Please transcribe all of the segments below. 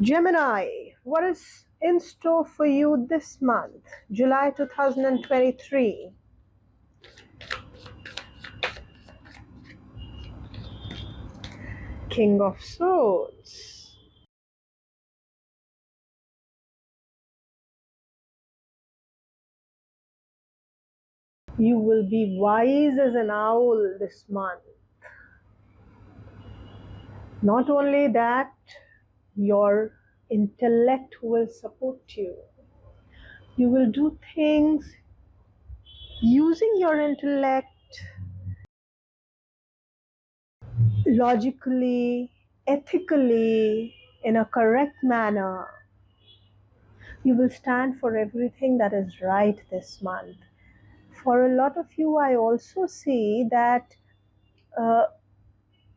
Gemini, what is in store for you this month, July 2023? King of Swords. You will be wise as an owl this month. Not only that, your intellect will support you. You will do things using your intellect logically, ethically, in a correct manner. You will stand for everything that is right this month. For a lot of you, I also see that uh,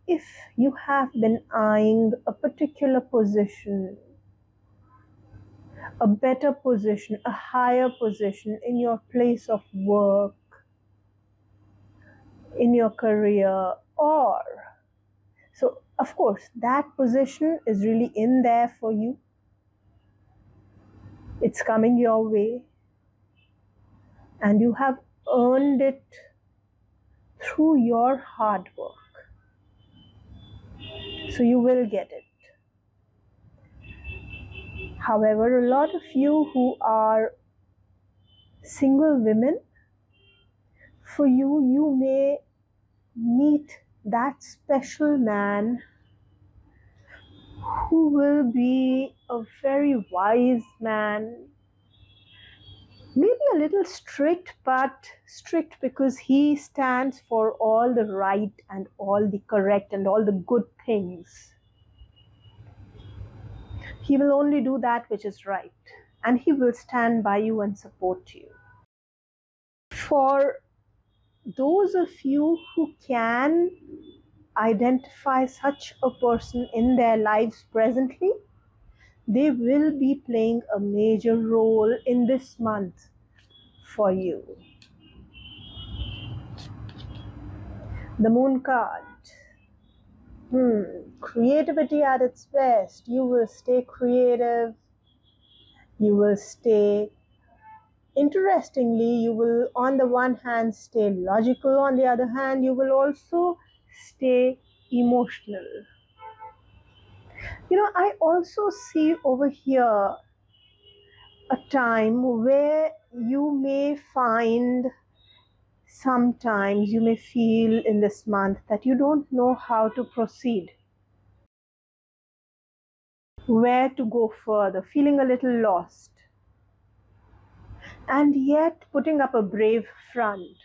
if you have been eyeing a particular position, a better position, a higher position in your place of work, in your career, or so, of course, that position is really in there for you. It's coming your way, and you have earned it through your hard work. So, you will get it. However, a lot of you who are single women, for you, you may meet that special man who will be a very wise man, maybe a little strict, but strict because he stands for all the right and all the correct and all the good things. He will only do that which is right, and he will stand by you and support you. For those of you who can identify such a person in their lives presently, they will be playing a major role in this month for you. The Moon card. Creativity at its best. You will stay creative. You will stay, interestingly, you will on the one hand stay logical, on the other hand, you will also stay emotional. I also see over here a time where you may find, sometimes you may feel in this month that you don't know how to proceed, where to go further, feeling a little lost, and yet putting up a brave front,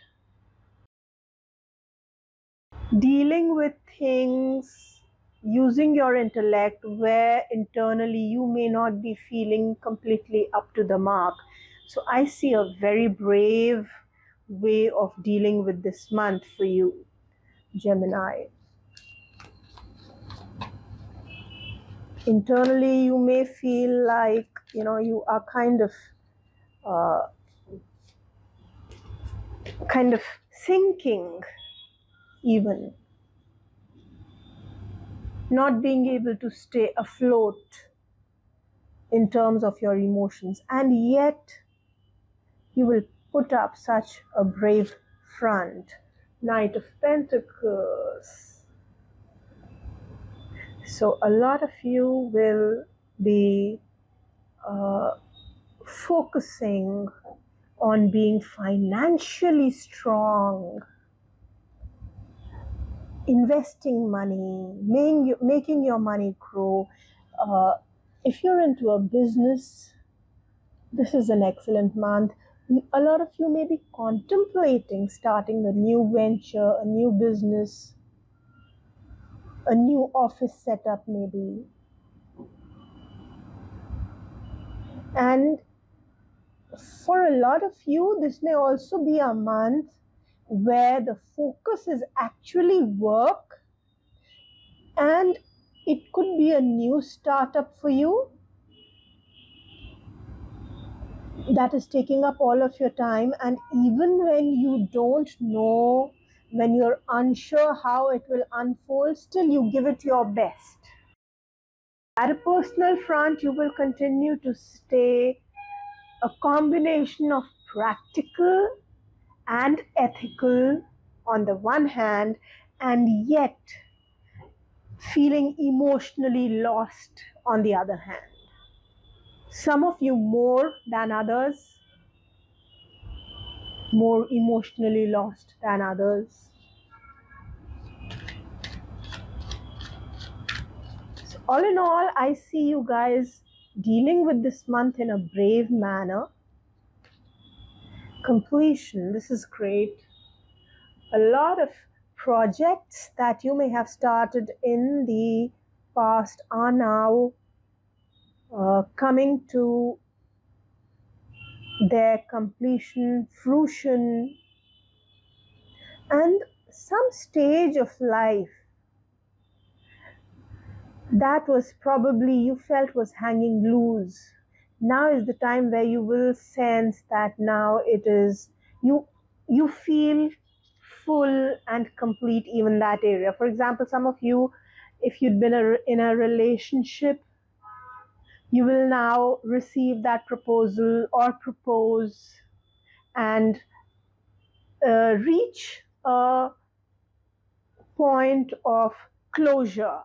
dealing with things using your intellect where internally you may not be feeling completely up to the mark. So I see a very brave way of dealing with this month for you, Gemini. Internally you may feel like you are kind of thinking, even not being able to stay afloat in terms of your emotions, and yet you will put up such a brave front. Knight of Pentacles. So a lot of you will be focusing on being financially strong, investing money, making your money grow. If you're into a business, this is an excellent month. A lot of you may be contemplating starting a new venture, a new business, a new office setup maybe. And for a lot of you, this may also be a month where the focus is actually work, and it could be a new startup for you that is taking up all of your time, and even when you don't know, when you're unsure how it will unfold, still you give it your best. At a personal front, you will continue to stay a combination of practical and ethical on the one hand, and yet feeling emotionally lost on the other hand. Some of you more than others, more emotionally lost than others. So all in all, I see you guys dealing with this month in a brave manner. Completion, this is great. A lot of projects that you may have started in the past are now coming to their completion, fruition, and some stage of life that was probably you felt was hanging loose. Now is the time where you will sense that now it is you feel full and complete even that area. For example, some of you, if you'd been in a relationship, you will now receive that proposal or propose and reach a point of closure,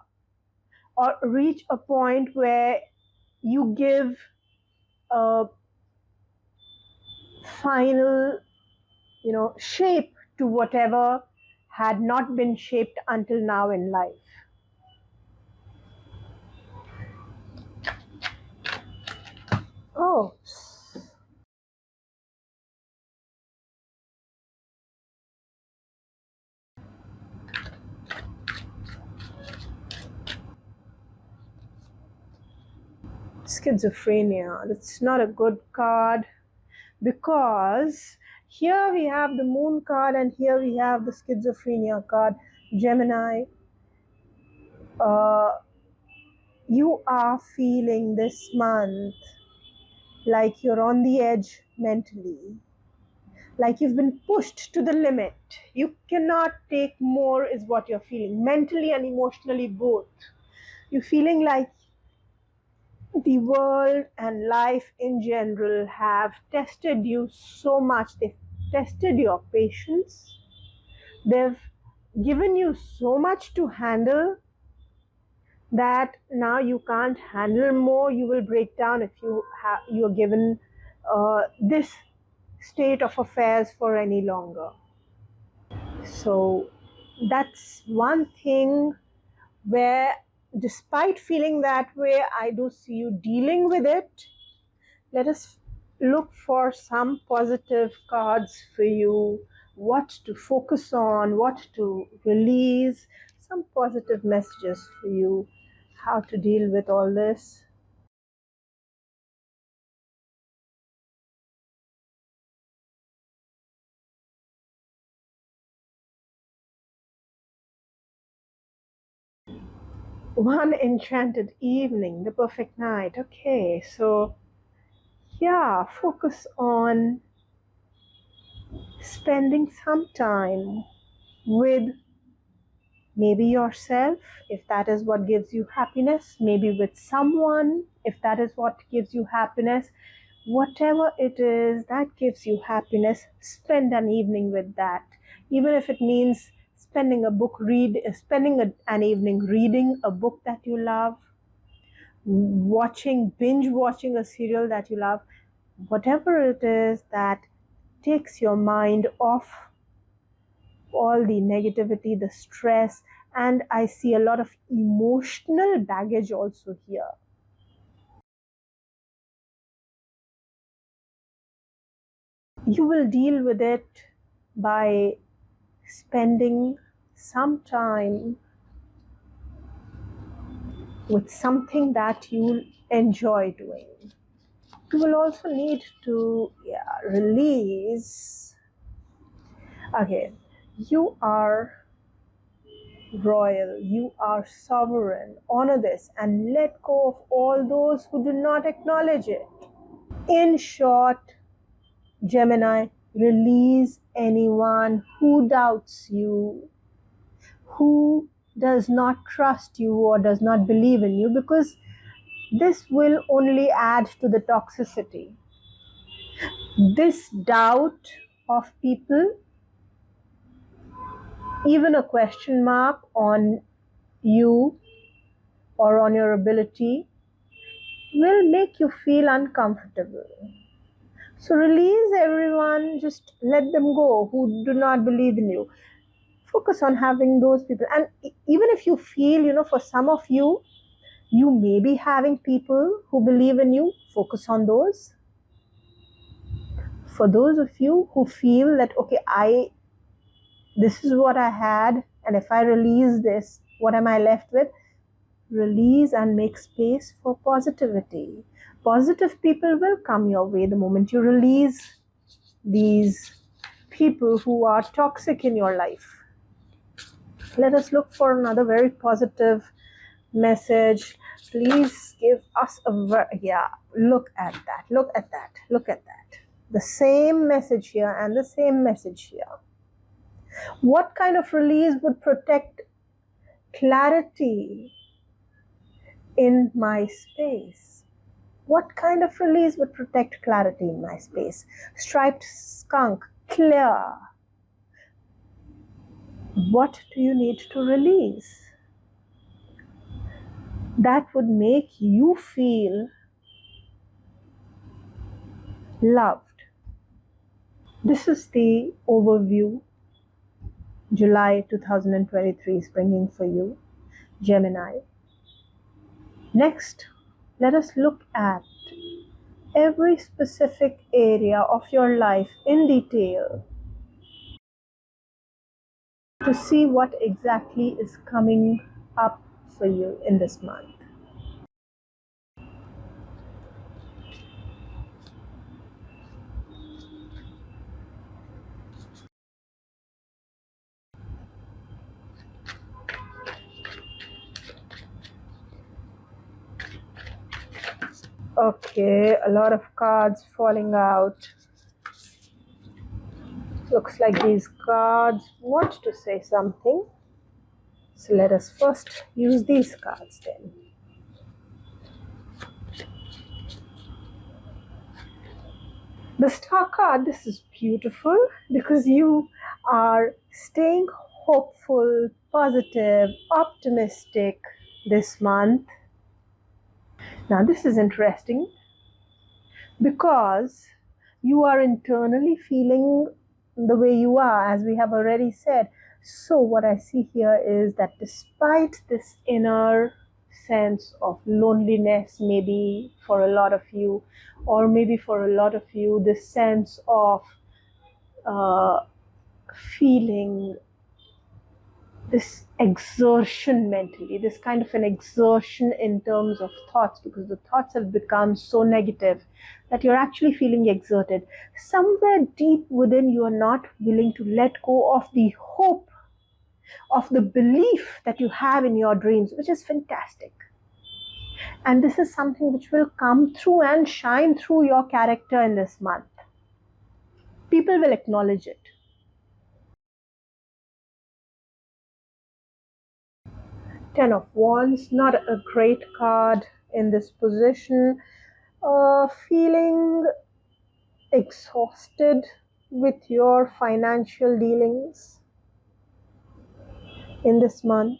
or reach a point where you give a final, shape to whatever had not been shaped until now in life. Oh, schizophrenia. That's not a good card, because here we have the moon card and here we have the schizophrenia card. Gemini, you are feeling this month like you're on the edge mentally, like you've been pushed to the limit. You cannot take more, is what you're feeling, mentally and emotionally both. You're feeling like the world and life in general have tested you so much. They've tested your patience. They've given you so much to handle that now you can't handle more. You will break down if you're given this state of affairs for any longer. So that's one thing where, despite feeling that way, I do see you dealing with it. Let us look for some positive cards for you, what to focus on, what to release, some positive messages for you, how to deal with all this. One enchanted evening, the perfect night. Okay, so yeah, focus on spending some time with maybe yourself, if that is what gives you happiness, maybe with someone, if that is what gives you happiness. Whatever it is that gives you happiness, spend an evening with that. Even if it means spending an evening reading a book that you love, binge watching a serial that you love, whatever it is that takes your mind off all the negativity, the stress, and I see a lot of emotional baggage also here. You will deal with it by spending some time with something that you enjoy doing. You will also need to release. Okay, you are royal, you are sovereign. Honor this and let go of all those who do not acknowledge it. In short, Gemini, release anyone who doubts you, who does not trust you or does not believe in you, because this will only add to the toxicity. This doubt of people, even a question mark on you or on your ability, will make you feel uncomfortable. So release everyone, just let them go who do not believe in you. Focus on having those people. And even if you feel, for some of you, you may be having people who believe in you, focus on those. For those of you who feel that, okay, this is what I had, and if I release this, what am I left with? Release and make space for positivity. Positive people will come your way the moment you release these people who are toxic in your life. Let us look for another very positive message. Please give us look at that. The same message here and the same message here. What kind of release would protect clarity in my space? What kind of release would protect clarity in my space? Striped skunk, clear. What do you need to release that would make you feel loved? This is the overview July 2023 is bringing for you, Gemini. Next, let us look at every specific area of your life in detail to see what exactly is coming up for you in this month. Okay, a lot of cards falling out. Looks like these cards want to say something. So let us first use these cards then. The Star card, this is beautiful because you are staying hopeful, positive, optimistic this month. Now this is interesting because you are internally feeling the way you are, as we have already said. So what I see here is that despite this inner sense of loneliness, maybe for a lot of you, or maybe for a lot of you, this sense of feeling this exertion mentally, this kind of an exertion in terms of thoughts, because the thoughts have become so negative that you're actually feeling exerted. Somewhere deep within, you are not willing to let go of the hope, of the belief that you have in your dreams, which is fantastic. And this is something which will come through and shine through your character in this month. People will acknowledge it. Ten of Wands, not a great card in this position. Feeling exhausted with your financial dealings in this month.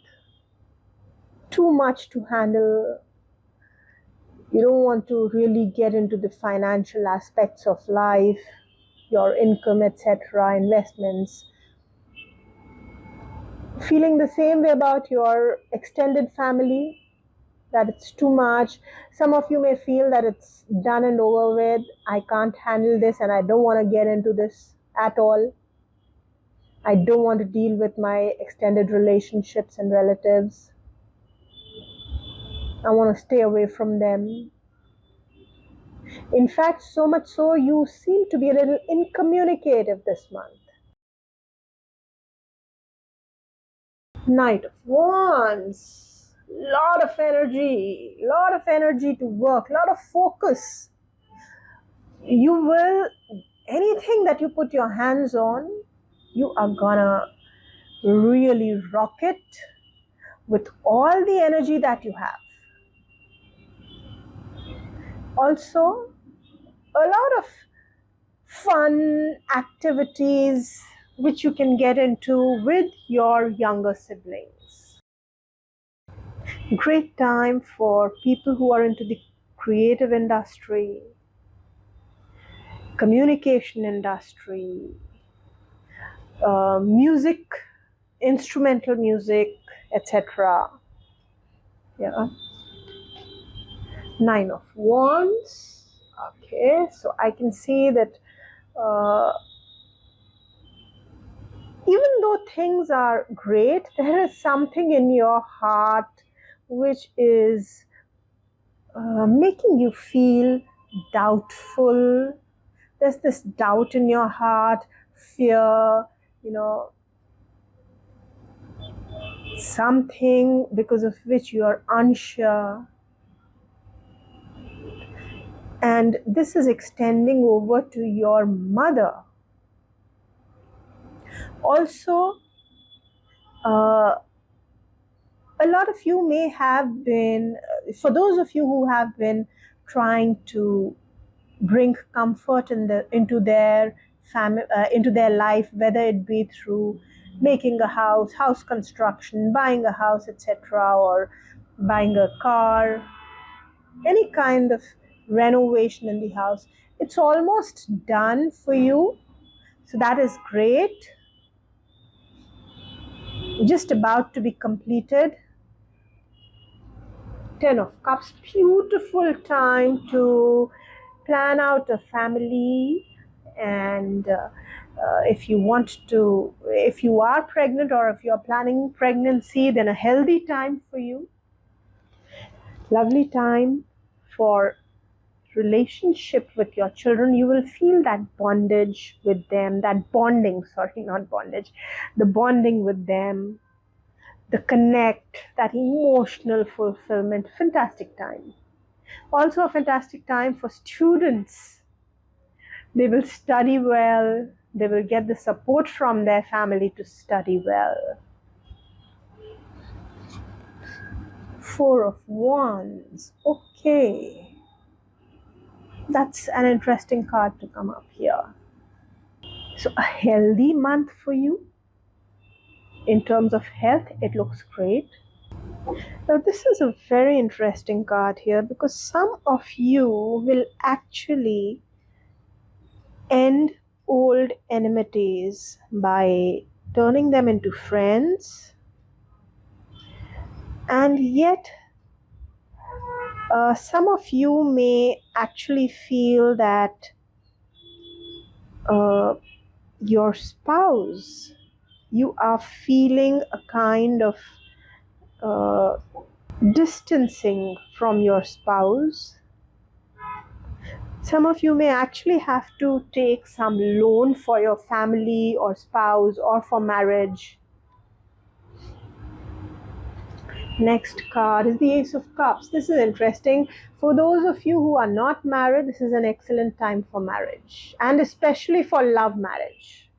Too much to handle. You don't want to really get into the financial aspects of life, your income, etc., investments. Feeling the same way about your extended family, that it's too much. Some of you may feel that it's done and over with. I can't handle this and I don't want to get into this at all. I don't want to deal with my extended relationships and relatives. I want to stay away from them. In fact, so much so, you seem to be a little incommunicative this month. Knight of Wands. Lot of energy to work, lot of focus. You will, anything that you put your hands on, you are gonna really rock it with all the energy that you have. Also, a lot of fun activities which you can get into with your younger siblings. Great time for people who are into the creative industry, communication industry, music, instrumental music, etc. Yeah. Nine of Wands. Okay, so I can see that even though things are great, there is something in your heart which is making you feel doubtful. There's this doubt in your heart, fear, something because of which you are unsure. And this is extending over to your mother. Also, a lot of you may have been, for those of you who have been trying to bring comfort into their family, into their life, whether it be through making a house construction, buying a house, etc., or buying a car, any kind of renovation in the house, it's almost done for you. So that is great. Just about to be completed. 10 of Cups, beautiful time to plan out a family. And if you are pregnant or if you're planning pregnancy, then a healthy time for you. Lovely time for relationship with your children. You will feel that bondage with them, that bonding, sorry, not bondage, the bonding with them, the connect, that emotional fulfillment. Fantastic time. Also a fantastic time for students. They will study well. They will get the support from their family to study well. 4 of Wands. Okay. That's an interesting card to come up here. So a healthy month for you. In terms of health, it looks great. Now this is a very interesting card here because some of you will actually end old enmities by turning them into friends, and yet some of you may actually feel that your spouse, you are feeling a kind of distancing from your spouse. Some of you may actually have to take some loan for your family or spouse or for marriage. Next card is the Ace of Cups. This is interesting. For those of you who are not married, this is an excellent time for marriage, and especially for love marriage.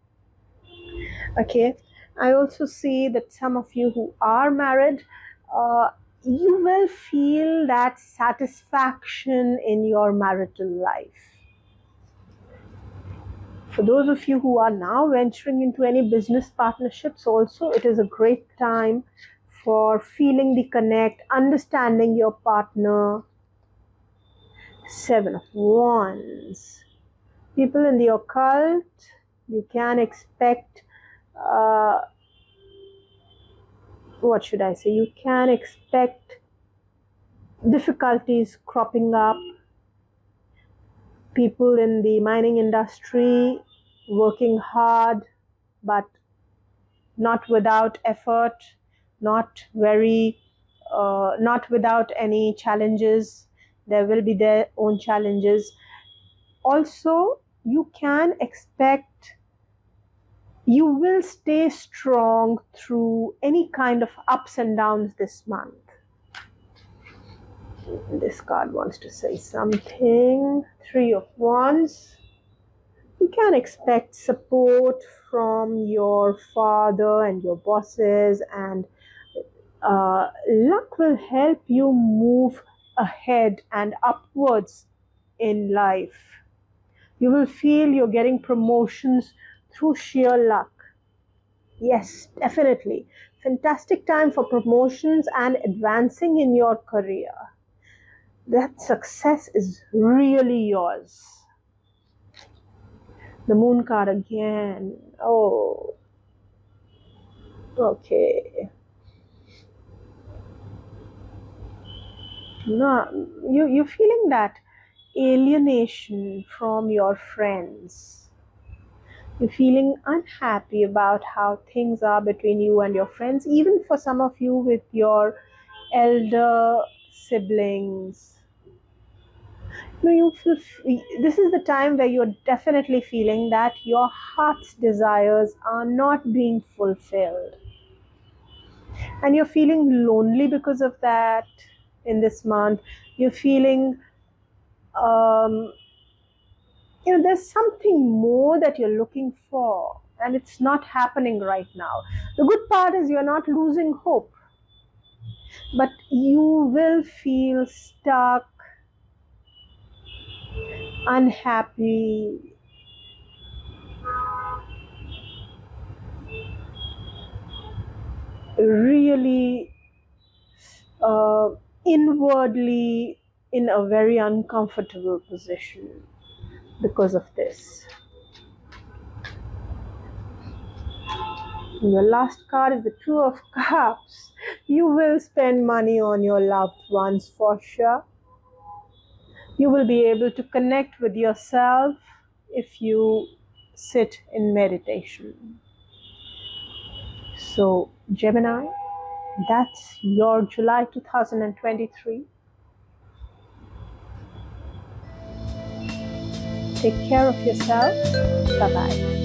Okay, I also see that some of you who are married, you will feel that satisfaction in your marital life. For those of you who are now venturing into any business partnerships also, it is a great time for feeling the connect, understanding your partner. 7 of Wands. People in the occult, you can expect, what should I say? You can expect difficulties cropping up. People in the mining industry working hard, but not without effort, not without any challenges. There will be their own challenges. Also, you can expect you will stay strong through any kind of ups and downs this month. This card wants to say something. 3 of Wands. You can expect support from your father and your bosses, and luck will help you move ahead and upwards in life. You will feel you're getting promotions through sheer luck. Yes, definitely. Fantastic time for promotions and advancing in your career. That success is really yours. The moon card again. Oh, okay. No, you're feeling that alienation from your friends. You're feeling unhappy about how things are between you and your friends, even for some of you with your elder siblings. You feel, this is the time where you're definitely feeling that your heart's desires are not being fulfilled. And you're feeling lonely because of that in this month. You're feeling, there's something more that you're looking for, and it's not happening right now. The good part is you're not losing hope, but you will feel stuck, unhappy, really inwardly in a very uncomfortable position because of this. Your last card is the Two of Cups. You will spend money on your loved ones for sure. You will be able to connect with yourself if you sit in meditation. So, Gemini, that's your July 2023. Take care of yourself. Bye-bye.